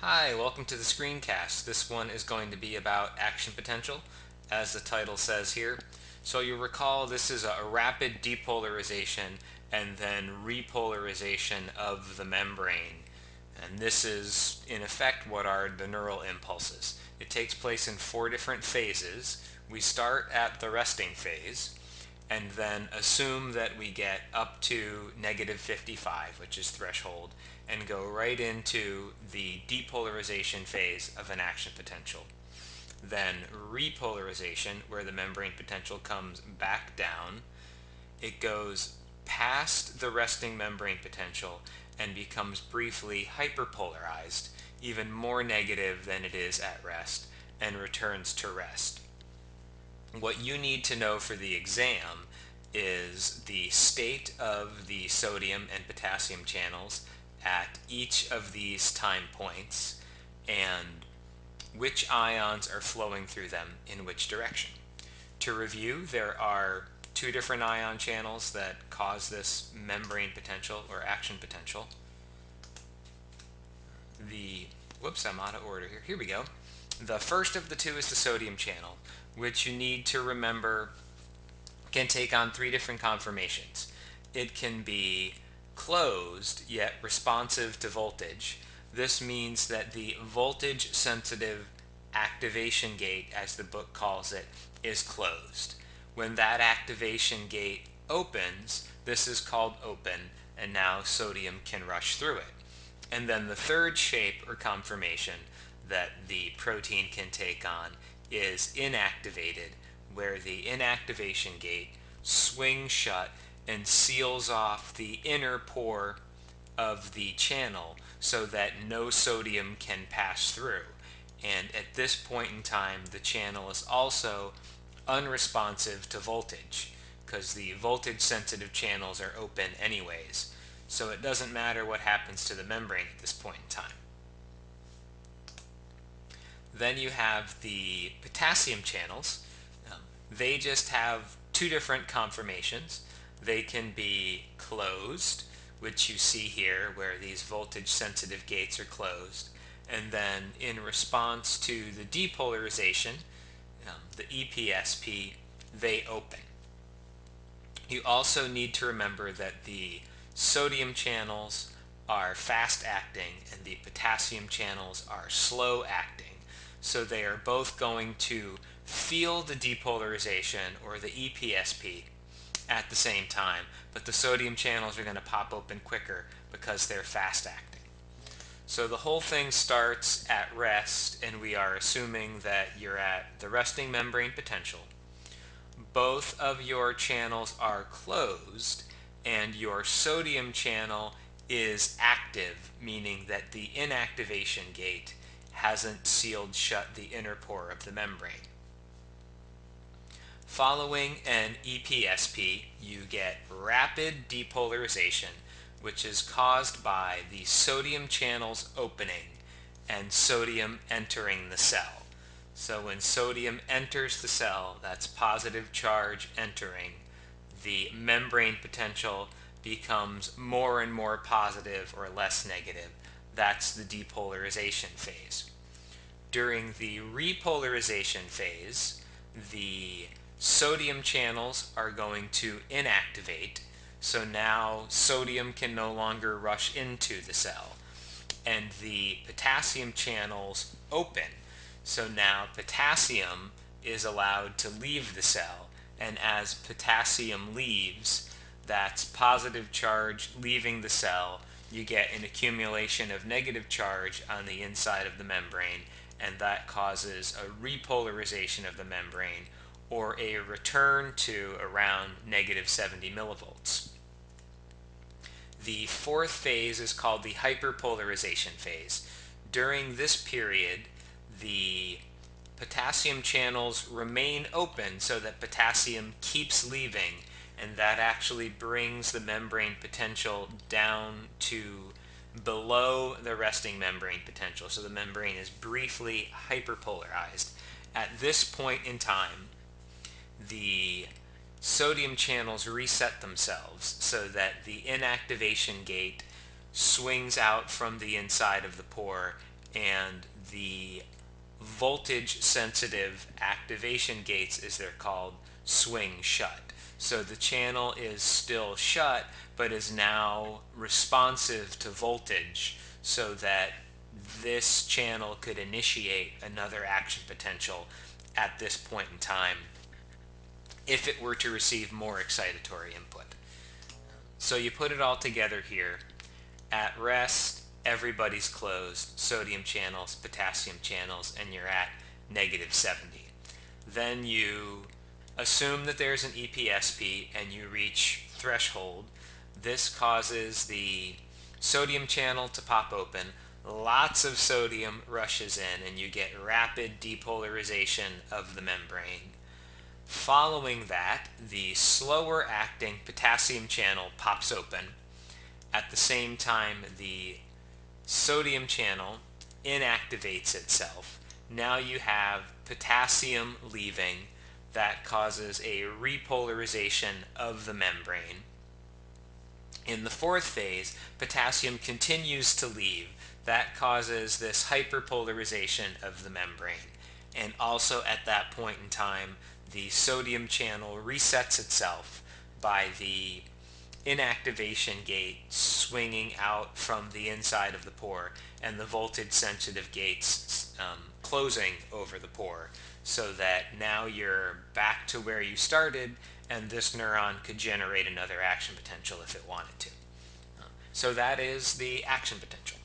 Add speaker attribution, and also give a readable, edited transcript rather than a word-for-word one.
Speaker 1: Hi, welcome to the screencast. This one is going to be about action potential, as the title says here. So you'll recall this is a rapid depolarization and then repolarization of the membrane. And this is, in effect, what are the neural impulses. It takes place in four different phases. We start at the resting phase, and then assume that we get up to -55, which is threshold, and go right into the depolarization phase of an action potential. Then repolarization, where the membrane potential comes back down. It goes past the resting membrane potential and becomes briefly hyperpolarized, even more negative than it is at rest, and returns to rest. What you need to know for the exam is the state of the sodium and potassium channels at each of these time points and which ions are flowing through them in which direction. To review, there are two different ion channels that cause this membrane potential or action potential. Whoops, I'm out of order here. Here we go. The first of the two is the sodium channel, which you need to remember can take on three different conformations. It can be closed yet responsive to voltage. This means that the voltage sensitive activation gate, as the book calls it, is closed. When that activation gate opens, this is called open, and now sodium can rush through it. And then the third shape or conformation that the protein can take on is inactivated, where the inactivation gate swings shut and seals off the inner pore of the channel so that no sodium can pass through. And at this point in time, the channel is also unresponsive to voltage because the voltage sensitive channels are open anyways. So it doesn't matter what happens to the membrane at this point in time. Then you have the potassium channels. They just have two different conformations. They can be closed, which you see here where these voltage sensitive gates are closed, and then in response to the depolarization, the EPSP, they open. You also need to remember that the sodium channels are fast acting and the potassium channels are slow acting. So they are both going to feel the depolarization or the EPSP at the same time, but the sodium channels are going to pop open quicker because they're fast acting. So the whole thing starts at rest, and we are assuming that you're at the resting membrane potential. Both of your channels are closed, and your sodium channel is active, meaning that the inactivation gate hasn't sealed shut the inner pore of the membrane. Following an EPSP, you get rapid depolarization, which is caused by the sodium channels opening and sodium entering the cell. So when sodium enters the cell, that's positive charge entering, the membrane potential becomes more and more positive or less negative. That's the depolarization phase. During the repolarization phase, the sodium channels are going to inactivate, so now sodium can no longer rush into the cell, and the potassium channels open, so now potassium is allowed to leave the cell, and as potassium leaves, that's positive charge leaving the cell. You get an accumulation of negative charge on the inside of the membrane, and that causes a repolarization of the membrane or a return to around -70 millivolts. The fourth phase is called the hyperpolarization phase. During this period, the potassium channels remain open so that potassium keeps leaving, and that actually brings the membrane potential down to below the resting membrane potential. So the membrane is briefly hyperpolarized. At this point in time, the sodium channels reset themselves so that the inactivation gate swings out from the inside of the pore and the voltage sensitive activation gates, as they're called, swing shut. So the channel is still shut, but is now responsive to voltage, so that this channel could initiate another action potential at this point in time if it were to receive more excitatory input. So you put it all together here. At rest, everybody's closed, sodium channels, potassium channels, and you're at -70. Then you assume that there's an EPSP and you reach threshold. This causes the sodium channel to pop open. Lots of sodium rushes in and you get rapid depolarization of the membrane. Following that, the slower acting potassium channel pops open. At the same time, the sodium channel inactivates itself. Now you have potassium leaving. That causes a repolarization of the membrane. In the fourth phase, potassium continues to leave. That causes this hyperpolarization of the membrane. And also at that point in time, the sodium channel resets itself by the inactivation gate swinging out from the inside of the pore and the voltage sensitive gates closing over the pore, so that now you're back to where you started and this neuron could generate another action potential if it wanted to. So that is the action potential.